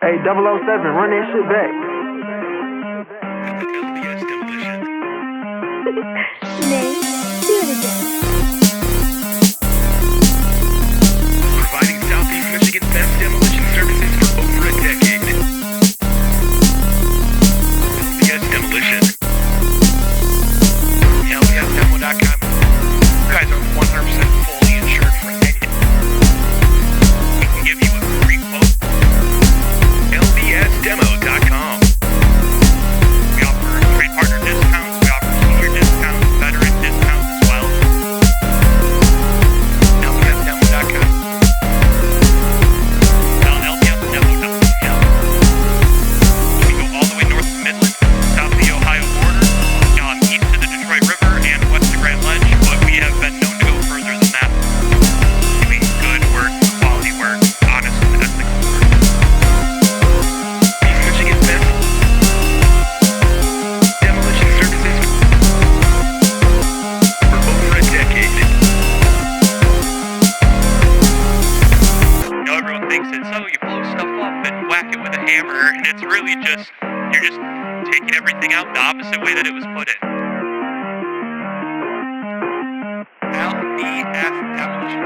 Hey, 007, run that shit back. LBS Demolition. Name, do it again. Providing Southeast Michigan's best demolition services for over a decade. LBS Demolition. LBSdemo.com. You guys are 100% fully insured for any. We can give you a free quote. LBSdemo.com. We offer trade partner discounts. We offer senior discounts, veteran discounts as well. LBSdemo.com. LBSdemo.com. We go all the way north to Midland, south of the Ohio border, east to the Detroit River, and west to Grand Ledge, but we have been known to go further than that. Doing good work, quality work, honest and ethical work. East Michigan's best demolition services for over a decade. You know, everyone thinks it's, oh, you blow stuff up and whack it with a hammer, and it's really just, you're just taking everything out the opposite way that it was put in.